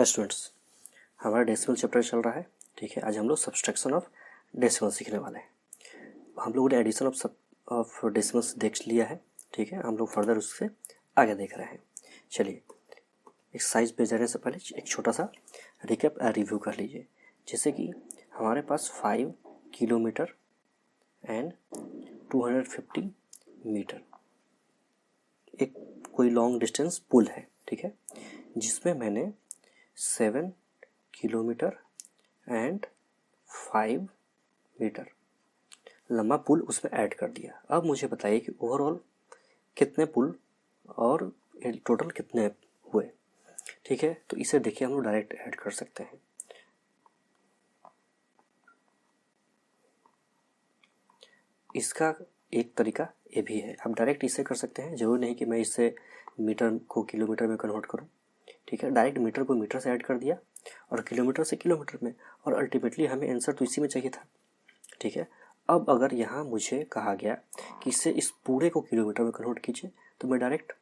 है स्टूडेंट्स, हमारा decimal chapter चल रहा है। ठीक है, आज हम लोग सब्सट्रैक्शन ऑफ डेसिमल सीखने वाले हैं। हम लोगों ने एडिशन ऑफ डेसिमल्स देख लिया है। ठीक है, हम लोग फर्दर उससे आगे देख रहे हैं। चलिए, एक्सरसाइज पे जाने से पहले एक छोटा सा रिकैप रिव्यू कर लीजिए। जैसे कि हमारे पास 5 किलोमीटर एंड 250 मीटर एक कोई लॉन्ग डिस्टेंस पुल है। ठीक है, जिसमें मैंने 7 किलोमीटर एंड 5 मीटर लंबा पुल उसमें ऐड कर दिया। अब मुझे बताइए कि ओवरऑल कितने पुल और टोटल कितने हुए। ठीक है, तो इसे देखिए हम लोग डायरेक्ट ऐड कर सकते हैं। इसका एक तरीका ये भी है, आप डायरेक्ट इसे कर सकते हैं। जरूरी नहीं कि मैं इससे मीटर को किलोमीटर में कन्वर्ट करूं। ठीक है, डायरेक्ट मीटर को मीटर से ऐड कर दिया और किलोमीटर से किलोमीटर में, और अल्टीमेटली हमें आंसर तो इसी में चाहिए था। ठीक है, अब अगर यहाँ मुझे कहा गया कि इससे इस पूरे को किलोमीटर में कन्वर्ट कीजिए, तो मैं डायरेक्ट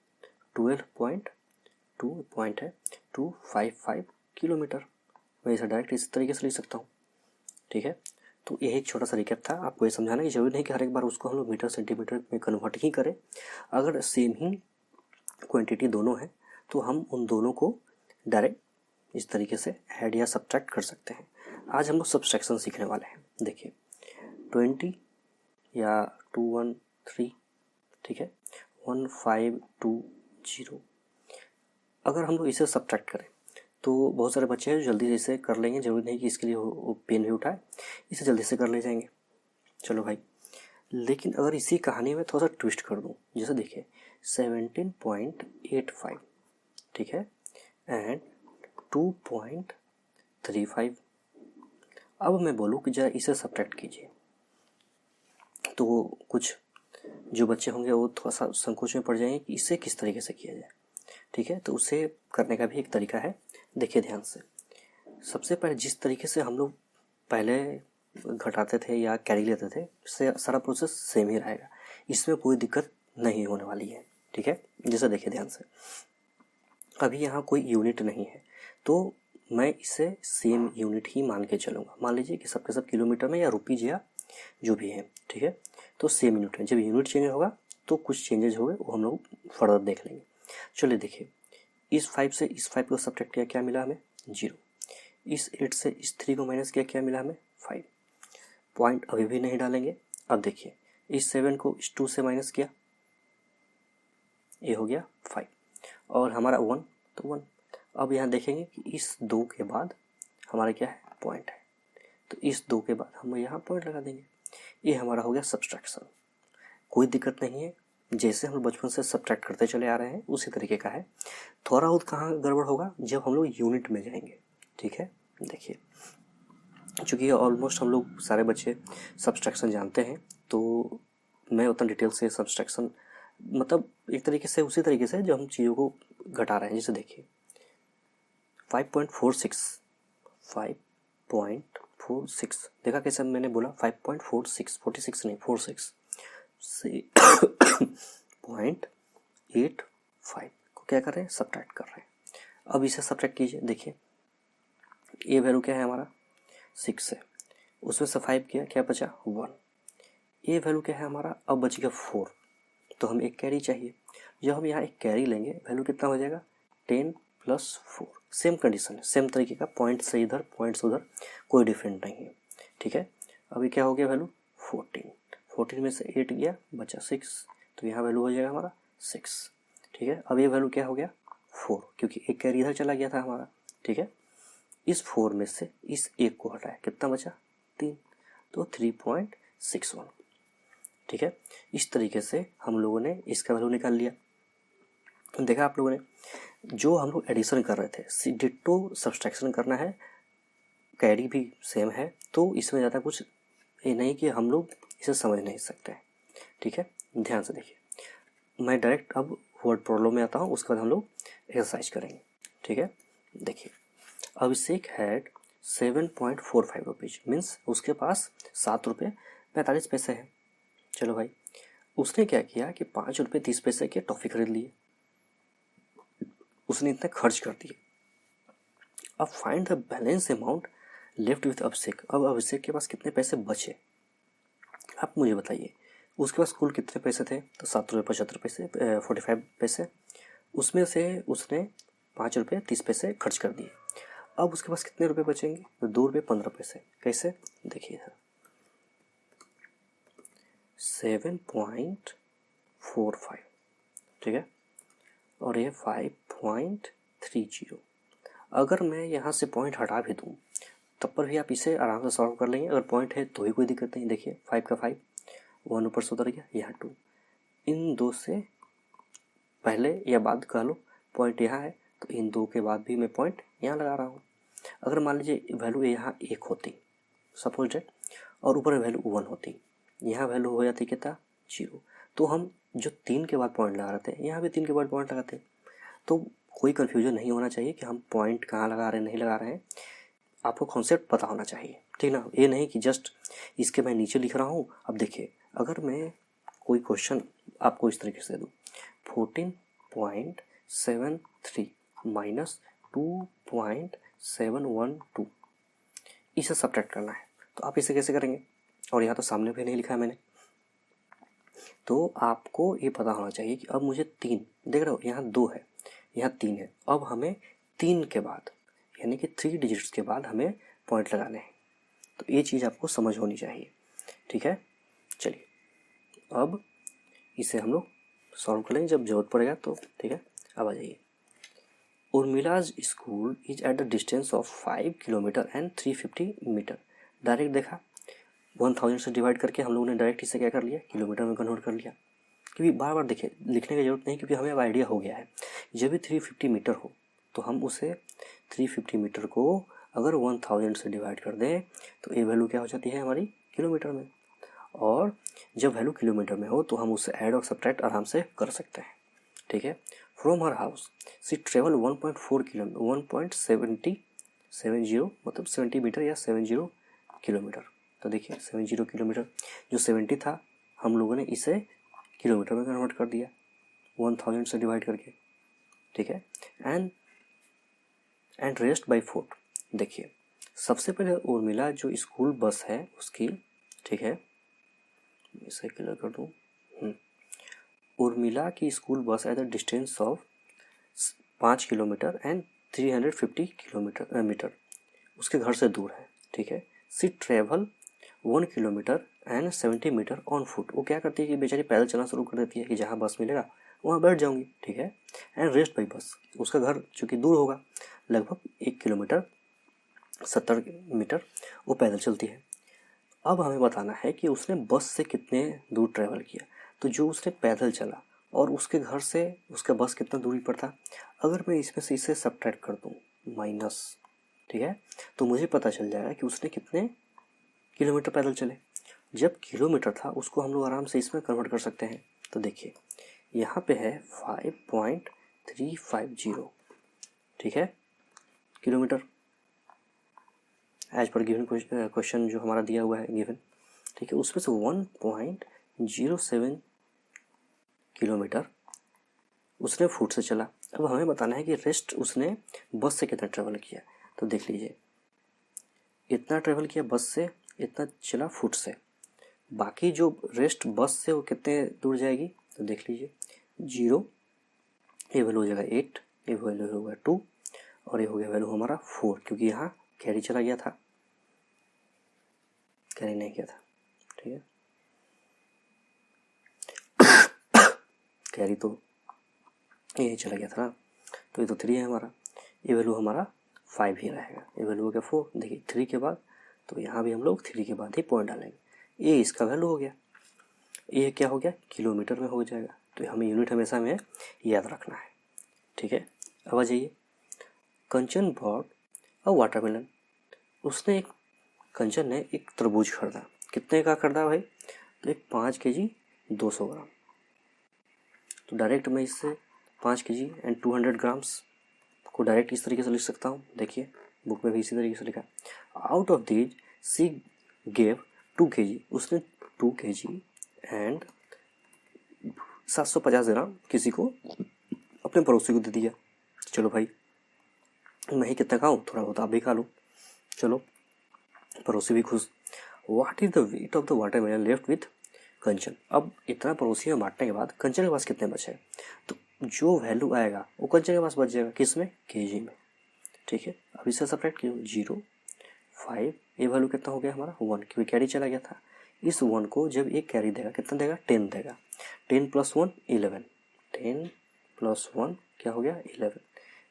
12.255 किलोमीटर मैं इसे डायरेक्ट इस तरीके से लिख सकता हूँ। ठीक है, तो यही एक छोटा सा रिकैप था। आपको ये समझाना कि जरूरी नहीं कि हर एक बार उसको हम लोग मीटर सेंटीमीटर में कन्वर्ट ही करें। अगर सेम ही क्वांटिटी दोनों है तो हम उन दोनों को डायरेक्ट इस तरीके से ऐड या सब्ट्रैक्ट कर सकते हैं। आज हम लोग सब्सट्रैक्शन सीखने वाले हैं। देखिए 20 या 213, ठीक है, 1520। अगर हम लोग इसे सब्ट्रैक्ट करें तो बहुत सारे बच्चे हैं जो जल्दी से इसे कर लेंगे। जरूरी नहीं कि इसके लिए वो पेन भी उठाए, इसे जल्दी से कर ले जाएंगे। चलो भाई, लेकिन अगर इसी कहानी में थोड़ा सा ट्विस्ट कर दूं, जैसे देखिए 17.85, ठीक है, एंड 2.35। अब मैं बोलूँ कि जरा इसे सब्ट्रैक्ट कीजिए, तो कुछ जो बच्चे होंगे वो थोड़ा सा संकोच में पड़ जाएंगे कि इसे किस तरीके से किया जाए। ठीक है, तो उसे करने का भी एक तरीका है। देखिए ध्यान से, सबसे पहले जिस तरीके से हम लोग पहले घटाते थे या कैरी लेते थे, इससे सारा प्रोसेस सेम ही रहेगा, इसमें कोई दिक्कत नहीं होने वाली है। ठीक है, जैसे देखिए ध्यान से, अभी यहाँ कोई यूनिट नहीं है तो मैं इसे सेम यूनिट ही मान के चलूँगा। मान लीजिए कि सबके सब किलोमीटर में या रुपीज या जो भी है। ठीक है, तो सेम यूनिट है। जब यूनिट चेंज होगा तो कुछ चेंजेस हो गए, वो हम लोग फर्दर देख लेंगे। चलिए देखिए, इस 5 से इस 5 को सब्ट्रैक्ट किया, क्या मिला हमें? 0। इस 8 से इस 3 को माइनस किया, क्या मिला हमें? 5। पॉइंट अभी भी नहीं डालेंगे। अब देखिए, इस 7 को इस 2 से माइनस किया, ये हो गया 5, और हमारा 1 तो 1। अब यहाँ देखेंगे कि इस 2 के बाद हमारा क्या है? पॉइंट है, तो इस 2 के बाद हम यहाँ पॉइंट लगा देंगे। ये हमारा हो गया सब्सट्रैक्शन। कोई दिक्कत नहीं है, जैसे हम बचपन से सब्ट्रैक्ट करते चले आ रहे हैं उसी तरीके का है। थोड़ा बहुत कहाँ गड़बड़ होगा, जब हम लोग यूनिट में जाएंगे। ठीक है, देखिए, चूँकि ऑलमोस्ट हम लोग सारे बच्चे सब्सट्रैक्शन जानते हैं, तो मैं उतना डिटेल से सब्सट्रैक्शन मतलब एक तरीके से उसी तरीके से जो हम चीज़ों को घटा रहे हैं। जैसे देखिए 5.46, 5.46 देखा कैसे मैंने बोला? 5.46, 46 नहीं, 46 से 0.85 को क्या कर रहे हैं? सब्ट्रैक्ट कर रहे हैं। अब इसे सब्ट्रैक्ट कीजिए। देखिए ये वैल्यू क्या है हमारा? 6 है, उसमें से 5 किया, क्या बचा? 1। ये वैल्यू क्या है हमारा? अब बच गया 4, तो हमें एक कैरी चाहिए। जब हम यहाँ एक कैरी लेंगे, वैल्यू कितना हो जाएगा? 10 + 4। सेम कंडीशन है, सेम तरीके का, पॉइंट से इधर पॉइंट से उधर, कोई डिफरेंट नहीं है। ठीक है, अभी क्या हो गया वैल्यू? 14। 14 में से 8 गया, बचा 6, तो यहाँ वैल्यू हो जाएगा हमारा 6। ठीक है, अब ये वैल्यू क्या हो गया? 4, क्योंकि एक कैरी इधर चला गया था हमारा। ठीक है, इस 4 में से इस 1 को हटाया, कितना बचा? 3, तो 3.61। ठीक है, इस तरीके से हम लोगों ने इसका वैल्यू निकाल लिया। देखा आप लोगों ने, जो हम लोग एडिशन कर रहे थे, डिट्टो सब्सट्रैक्शन करना है, कैरी भी सेम है, तो इसमें ज़्यादा कुछ ये नहीं कि हम लोग इसे समझ नहीं सकते। ठीक है, ध्यान से देखिए, मैं डायरेक्ट अब वर्ड प्रॉब्लम में आता हूँ, उसके बाद हम लोग एक्सरसाइज करेंगे। ठीक है, देखिए, अभिषेक हैड 7.45 रुपीज, मीन्स उसके पास 7 रुपये 45 पैसे हैं। चलो भाई, उसने क्या किया कि 5 रुपये 30 पैसे के टॉफ़ी खरीद लिए, उसने इतना खर्च कर दिए। अब find the balance amount left with Abhishek. अब अभिषेक के पास कितने पैसे बचे आप मुझे बताइए। उसके पास कुल कितने पैसे थे? तो 7 रुपये 75 पैसे 45 पैसे। उसमें से उसने 5 रुपये 30 पैसे खर्च कर दिए। अब उसके पास कितने रुपए बचेंगे? तो 2 रुपये 15 पैसे। कैसे? देखिए 7.45, ठीक है, और ये 5.30। अगर मैं यहाँ से पॉइंट हटा भी दूँ तब पर भी आप इसे आराम से सॉल्व कर लेंगे। अगर पॉइंट है तो ही कोई दिक्कत नहीं। देखिए 5 का 5, 1 ऊपर से उतर गया, यहाँ 2। इन दो से पहले या बाद कह लो पॉइंट यहाँ है, तो इन दो के बाद भी मैं पॉइंट यहाँ लगा रहा हूँ। अगर मान लीजिए वैल्यू यहाँ 1 होती सपोज डेट, और ऊपर वैल्यू 1 होती, यहाँ वैल्यू हो जाती कितना? 0। तो हम जो 3 के बाद पॉइंट लगा रहे थे यहाँ भी 3 के बाद पॉइंट लगाते। तो कोई कन्फ्यूजन नहीं होना चाहिए कि हम पॉइंट कहाँ लगा रहे हैं नहीं लगा रहे हैं। आपको कॉन्सेप्ट पता होना चाहिए, ठीक ना। ये नहीं कि जस्ट इसके मैं नीचे लिख रहा हूँ। अब देखिए अगर मैं कोई क्वेश्चन आपको इस तरीके से दूँ 14.73 माइनस 2.712, इसे सब्ट्रैक्ट करना है तो आप इसे कैसे करेंगे? और यहाँ तो सामने भी नहीं लिखा है मैंने। तो आपको ये पता होना चाहिए कि अब मुझे 3 देख रहे हो, यहाँ 2 है यहाँ 3 है। अब हमें 3 के बाद यानी कि 3 डिजिट्स के बाद हमें पॉइंट लगाने हैं। तो ये चीज़ आपको समझ होनी चाहिए, ठीक है। चलिए अब इसे हम लोग सॉल्व कर लेंगे जब जरूरत पड़ेगा तो, ठीक है। अब आ जाइए। Urmila's school is at the distance of 5 kilometre and 350 metre. Direct देखा 1000 से डिवाइड करके हम लोगों ने डायरेक्ट इसे क्या कर लिया? किलोमीटर में कन्वर्ट कर लिया। क्योंकि बार बार देखिए लिखने की जरूरत नहीं, क्योंकि हमें अब आइडिया हो गया है। जब भी 350 मीटर हो तो हम उसे 350 मीटर को अगर 1000 से डिवाइड कर दें तो ये वैल्यू क्या हो जाती है हमारी? किलोमीटर में। और जब वैल्यू किलोमीटर में हो तो हम उसे ऐड और सब्ट्रैक्ट आराम से कर सकते हैं, ठीक है। From her house she travel 1.4 kilometre 1.70 मतलब 70 मीटर या 70 किलोमीटर। तो देखिए 70 किलोमीटर, जो 70 था हम लोगों ने इसे किलोमीटर में कन्वर्ट कर दिया 1000 से डिवाइड करके, ठीक है। And rest by foot. देखिए सबसे पहले उर्मिला जो स्कूल बस है उसकी, ठीक है, इसे क्लियर कर दूँ। उर्मिला की school bus at the distance of 5 kilometre and 350 kilometre metre उसके घर से दूर है, ठीक है। She travel 1 kilometre and 70 metre on foot. वो क्या करती है कि बेचारी पैदल चलना शुरू कर देती है कि जहाँ बस मिलेगा वहाँ बैठ जाऊँगी, ठीक है। एंड रेस्ट बाई बस, उसका घर चूँकि दूर होगा लगभग 1 किलोमीटर 70 मीटर वो पैदल चलती है। अब हमें बताना है कि उसने बस से कितने दूर ट्रैवल किया। तो जो उसने पैदल चला और उसके घर से उसका बस कितना दूरी पर था, अगर मैं इसमें से इसे सब्ट्रैक्ट कर दूँ माइनस, ठीक है, तो मुझे पता चल जाएगा कि उसने कितने किलोमीटर पैदल चले। जब किलोमीटर था उसको हम लोग आराम से इसमें कन्वर्ट कर सकते हैं। तो देखिए यहाँ पे है 5.350, ठीक है, kilometre as per given question जो हमारा दिया हुआ है गिवन, ठीक है। उसमें से 1.07 किलोमीटर उसने फुट से चला। अब हमें बताना है कि रेस्ट उसने बस से कितना ट्रेवल किया। तो देख लीजिए इतना ट्रेवल किया बस से, इतना चला फुट से, बाकी जो रेस्ट बस से वो कितने दूर जाएगी? तो देख लीजिए 0, ये वैल्यू हो जाएगा 8, ये वैल्यू होगा 2 और ये हो गया वैल्यू हमारा 4, क्योंकि यहाँ कैरी चला गया था, कैरी नहीं किया था, ठीक है। कैरी तो यही चला गया था ना, तो ये तो 3 है हमारा, ये वैल्यू हमारा 5 ही रहेगा, ये वैल्यू हो गया 4। देखिए 3 के बाद, तो यहाँ भी हम लोग 3 के बाद ही पॉइंट डालेंगे। ये इसका वैल्यू हो गया, ये क्या हो गया? किलोमीटर में हो जाएगा। तो हमें यूनिट हमेशा हमें याद रखना है, ठीक है। अब आ जाइए। कंचन बॉट और वाटरमेलन। कंचन ने एक तरबूज खरीदा। कितने का खरीदा भाई? तो एक 5 kg 200 ग्राम। तो डायरेक्ट मैं इससे 5 kg एंड 200 ग्राम्स को डायरेक्ट इस तरीके से लिख सकता हूँ। देखिए बुक में भी इसी तरीके से लिखा। Out of these C gave 2 kg, उसने 2 kg एंड 750 ग्राम किसी को अपने पड़ोसी को दे दिया। चलो भाई मैं ही कितना खाऊँ, थोड़ा बहुत आप भी खा लो। चलो, पड़ोसी भी खुश। What is the weight of the watermelon left with Kanchan. अब इतना पड़ोसी में बांटने के बाद कंचन के पास कितने बचे, तो जो वैल्यू आएगा वो कंचन के पास बच जाएगा, किस में, केजी में। ठीक है, अब इससे सब्ट्रैक्ट कीजिए, 0, 5, ये वैल्यू कितना हो गया हमारा 1, क्योंकि कैरी चला गया था। इस 1 को जब एक कैरी देगा कितना देगा, 10 देगा। 10 + 1 11, 10 + 1 क्या हो गया 11,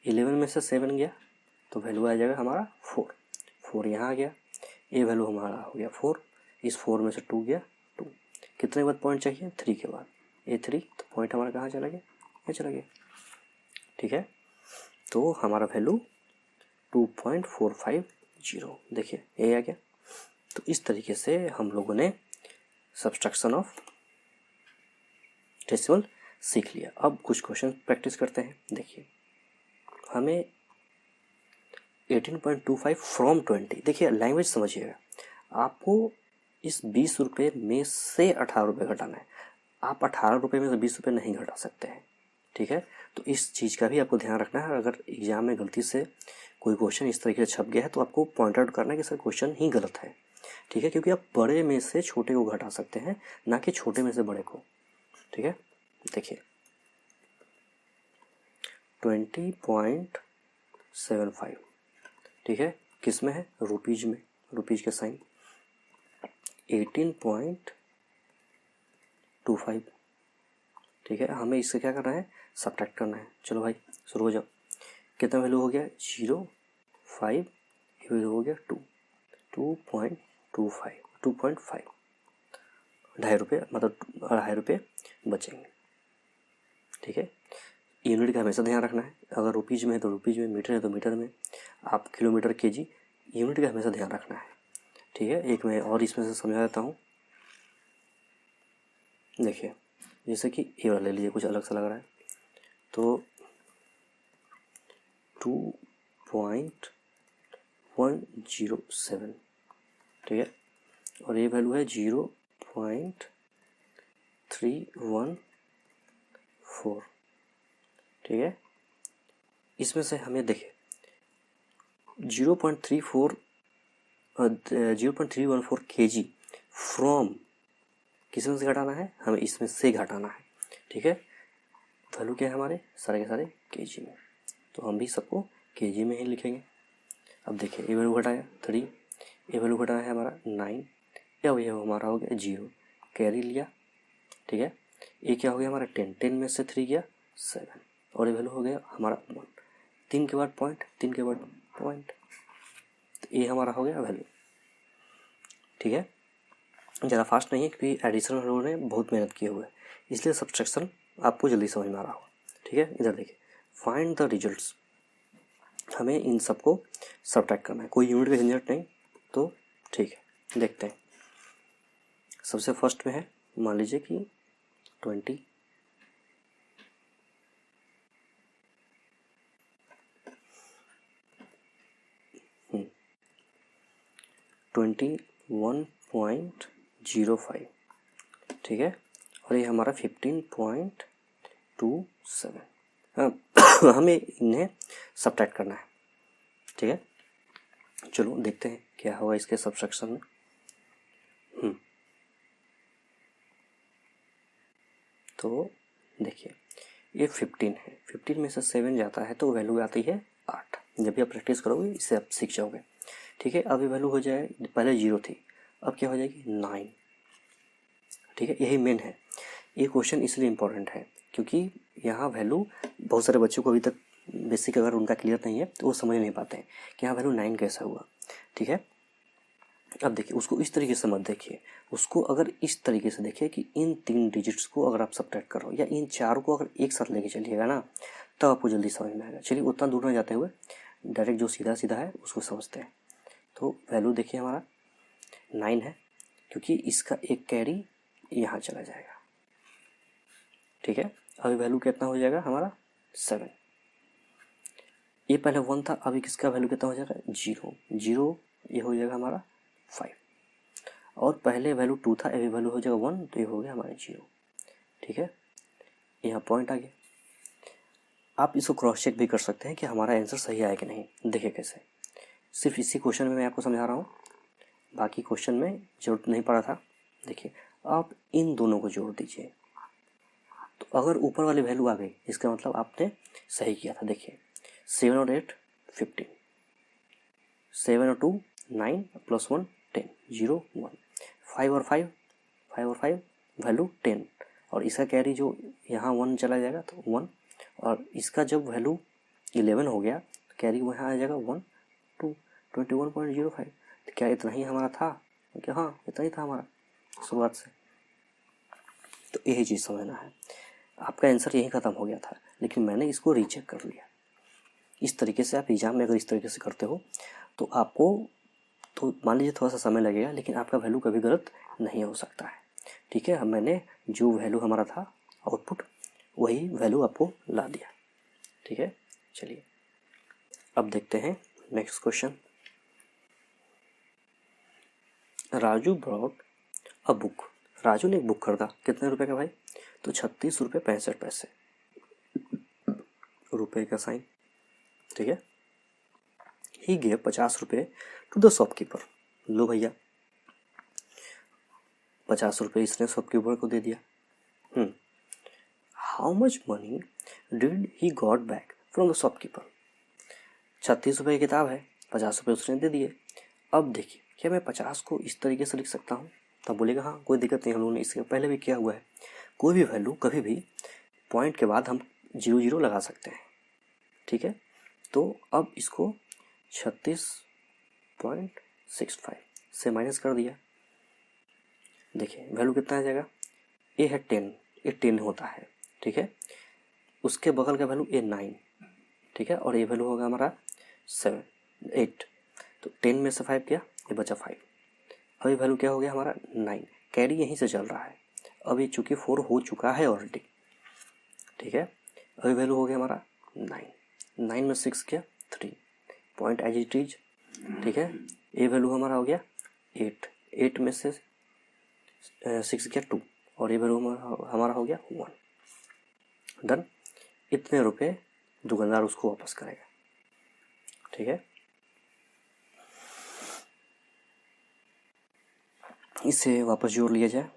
11 में से 7 गया तो वैल्यू आ जाएगा हमारा 4, 4 यहाँ आ गया, ये वैल्यू हमारा हो गया 4, इस 4 में से 2 गया 2, कितने के बाद पॉइंट चाहिए, 3 के बाद, ये 3, तो पॉइंट हमारा कहाँ चला गया, ये चला गया। ठीक है, तो हमारा वैल्यू 2.450, देखिए ये आ गया। तो इस तरीके से हम लोगों ने सब्सट्रैक्शन ऑफ डेसिमल सीख लिया। अब कुछ क्वेश्चन प्रैक्टिस करते हैं। देखिए, हमें 18.25 फ्रॉम 20, देखिए लैंग्वेज समझिएगा, आपको इस 20 रुपये में से 18 रुपये घटाना है। आप 18 रुपये में से 20 रुपये नहीं घटा सकते हैं। ठीक है, तो इस चीज़ का भी आपको ध्यान रखना है। अगर एग्जाम में गलती से कोई क्वेश्चन इस तरीके से छप गया है तो आपको पॉइंट आउट करना है कि सर क्वेश्चन ही गलत है। ठीक है, क्योंकि आप बड़े में से छोटे को घटा सकते हैं, ना कि छोटे में से बड़े को। ठीक है, देखिए 20.75, ठीक है, किस में है, रुपीज में, रुपीज के साइन। 18.25, ठीक है, हमें इससे क्या करना है, सब्ट्रैक्ट करना है। चलो भाई शुरू हो जाओ। कितना वैल्यू हो गया, 0, 5, ये वैल्यू हो गया 2, 2.25, 2.5, 2.5 रुपये, मतलब 2.5 रुपये बचेंगे। ठीक है, यूनिट का हमेशा ध्यान रखना है। अगर रुपीज में है तो रुपीज में, मीटर है तो मीटर में, आप किलोमीटर, केजी, यूनिट का हमेशा ध्यान रखना है। ठीक है, एक मैं और इसमें से समझा देता हूँ। देखिए, जैसे कि ये वाला ले लीजिए, कुछ अलग सा लग रहा है, तो 2.107, ठीक है, और ये वैल्यू है 0.314, ठीक है। इसमें से हमें देखिए 0.314 kg फ्रॉम किसमें से घटाना है, हमें इसमें से घटाना है। ठीक है, वैल्यू क्या है हमारे सारे के सारे केजी में, तो हम भी सबको केजी में ही लिखेंगे। अब देखिए ये वैल्यू घटाया 3, ये वैल्यू घटाया है हमारा 9, या ये हमारा हो गया 0, कैरी लिया। ठीक है, ये क्या हो गया हमारा 10, 10 में से 3 गया 7, और ये वैल्यू हो गया हमारा 1, 3 के बाद पॉइंट, 3 के बाद पॉइंट, तो ये हमारा हो गया वैल्यू। ठीक है, ज़्यादा फास्ट नहीं है क्योंकि एडिशन हम लोगों ने बहुत मेहनत किए हुए है, इसलिए सब्सट्रैक्शन आपको जल्दी समझ में आ रहा होगा। ठीक है, इधर देखिए, फाइंड द रिजल्ट्स, हमें इन सबको सब्ट्रैक्ट करना है, कोई यूनिट का झंझट नहीं। तो ठीक है, देखते हैं। सबसे फर्स्ट में है, मान लीजिए कि 20, 21.05, ठीक है, और ये हमारा 15.27, हमें इन्हें सब्ट्रैक्ट करना है। ठीक है, चलो देखते हैं क्या होगा इसके सब्ट्रैक्शन में। तो देखिए ये 15 है, 15 में से 7 जाता है तो वैल्यू आती है 8। जब भी आप प्रैक्टिस करोगे इससे आप सीख जाओगे। ठीक है, अब ये वैल्यू हो जाए, पहले 0 थी, अब क्या हो जाएगी 9। ठीक है, यही मेन है। ये क्वेश्चन इसलिए इम्पोर्टेंट है क्योंकि यहाँ वैल्यू बहुत सारे बच्चों को अभी तक बेसिक अगर उनका क्लियर नहीं है तो वो समझ नहीं पाते हैं कि यहाँ वैल्यू 9 कैसा हुआ। ठीक है, अब देखिए उसको इस तरीके से मत देखिए, उसको अगर इस तरीके से देखिए कि इन 3 डिजिट्स को अगर आप सब्ट्रैक्ट करो या इन 4 को अगर एक साथ लेके चलिएगा ना, तब आपको जल्दी समझ में आएगा। चलिए उतना दूर ना जाते हुए डायरेक्ट जो सीधा सीधा है उसको समझते हैं। तो वैल्यू देखिए हमारा 9 है क्योंकि इसका एक कैरी यहाँ चला जाएगा। ठीक है, अभी वैल्यू कितना हो जाएगा हमारा 7, ये पहले 1 था, अभी किसका वैल्यू कितना हो जाएगा 0, 0, ये हो जाएगा हमारा 5, और पहले वैल्यू 2 था, अभी वैल्यू हो जाएगा 1, तो ये हो गया हमारा 0। ठीक है, यहाँ पॉइंट आ गया। आप इसको क्रॉस चेक भी कर सकते हैं कि हमारा आंसर सही आया कि नहीं। देखिए कैसे, सिर्फ इसी क्वेश्चन में मैं आपको समझा रहा हूँ, बाकी क्वेश्चन में जरूरत नहीं पड़ा था। देखिए आप इन दोनों को जोड़ दीजिए, तो अगर ऊपर वाली वैल्यू आ गई इसका मतलब आपने सही किया था। देखिए 7 और 8 15, 7 और 2 9 प्लस 1 10, 0 1, 5 और 5 वैल्यू 10, और इसका कैरी जो यहाँ 1 चला जाएगा तो 1, और इसका जब वैल्यू 11 हो गया तो कैरी वहाँ आ जाएगा 1 2 21.05। तो क्या इतना ही हमारा था? क्या हाँ इतना ही था हमारा शुरुआत से। तो यही चीज़ समझना है। आपका आंसर यही ख़त्म हो गया था, लेकिन मैंने इसको रीचेक कर लिया। इस तरीके से आप एग्ज़ाम में अगर इस तरीके से करते हो तो आपको तो मान लीजिए थोड़ा सा समय लगेगा, लेकिन आपका वैल्यू कभी गलत नहीं हो सकता है। ठीक है, मैंने जो वैल्यू हमारा था आउटपुट वही वैल्यू आपको ला दिया। ठीक है, चलिए अब देखते हैं next question. Raju brought a book. Raju ने एक बुक खरीदा, कितने रुपए का भाई? तो 36 रुपये 65 पैसे, रुपए का साइन। ठीक है, ही गेव 50 रुपये टू द शॉपकीपर। लो भैया 50 रुपये इसने शॉपकीपर को दे दिया। How much money did he got back from the shopkeeper. 36 रुपये की किताब है, 50 रुपये उसने दे दिए। अब देखिए क्या मैं 50 को इस तरीके से लिख सकता हूँ? तब बोलेगा हाँ कोई दिक्कत नहीं, हम लोगों ने इसके पहले भी किया हुआ है। कोई भी वैल्यू कभी भी पॉइंट के बाद हम 0 0 लगा सकते हैं। ठीक है, तो अब इसको 36.65 से माइनस कर दिया। देखिए वैल्यू कितना आ जाएगा? ए है 10, ये 10 होता है। ठीक है, उसके बगल का वैल्यू ए 9। ठीक है, और ये वैल्यू होगा हमारा 7 8। तो 10 में से 5 गया, ये बचा 5। अभी वैल्यू क्या हो गया हमारा 9, कैरी यहीं से चल रहा है। अब ये चूँकि 4 हो चुका है ऑलरेडी। ठीक है, अभी वैल्यू हो गया हमारा 9, 9 में 6 गया 3, पॉइंट एज इट इज। ठीक है, ये वैल्यू हमारा हो गया 8, 8 में से 6 गया 2, और ये वैल्यू हमारा हो गया 1। डन। इतने रुपए दुकानदार उसको वापस करेगा। ठीक है, इसे वापस जोड़ लिया जाए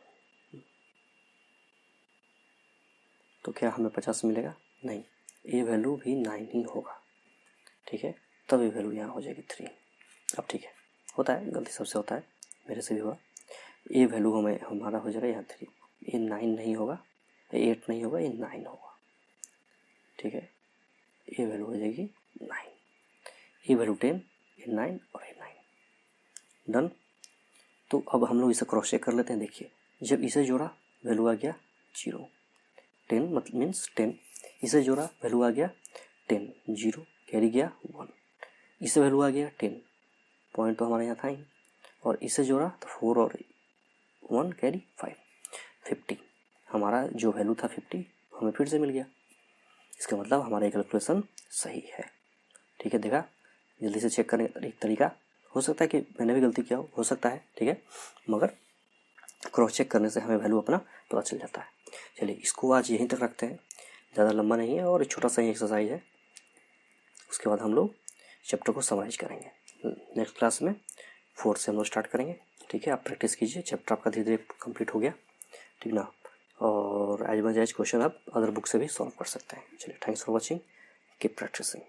तो क्या हमें 50 मिलेगा? नहीं, ये वैल्यू भी 9 ही होगा। ठीक है, तब ये वैल्यू यहाँ हो जाएगी 3। अब ठीक है, होता है, गलती सबसे होता है, मेरे से भी हुआ। ये वैल्यू हमारा हो जाएगा यहाँ 3। ये 9 नहीं होगा, ये 8 नहीं होगा, ये 9 होगा। ठीक है, ये वैल्यू हो जाएगी 9, ये वैल्यू 10, ये 9 और ये 9। डन। तो अब हम लोग इसे क्रॉस चेक कर लेते हैं। देखिए जब इसे जोड़ा वैल्यू आ गया 0, 10 मतलब मीन्स 10। इसे जोड़ा वैल्यू आ गया 10, 0 कैरी गया 1। इसे वैल्यू आ गया 10, पॉइंट तो हमारे यहाँ था ही, और इसे जोड़ा तो 4 और 1 कैरी 5, 50। हमारा जो वैल्यू था 50 हमें फिर से मिल गया। इसका मतलब हमारा कैलकुलेशन सही है। ठीक है, देखा, जल्दी से चेक करने का एक तरीका। हो सकता है कि मैंने भी गलती किया हो सकता है। ठीक है, मगर क्रॉस चेक करने से हमें वैल्यू अपना पता चल जाता है। चलिए इसको आज यहीं तक रखते हैं, ज़्यादा लंबा नहीं है और छोटा सा ही एक्सरसाइज है। उसके बाद हम लोग चैप्टर को समराइज करेंगे। नेक्स्ट क्लास में 4 से हम लोग स्टार्ट करेंगे। ठीक है, आप प्रैक्टिस कीजिए, चैप्टर आपका धीरे धीरे कंप्लीट हो गया। ठीक ना, और एज मच एज क्वेश्चन आप अदर बुक से भी सॉल्व कर सकते हैं। चलिए, thanks for watching, keep practising.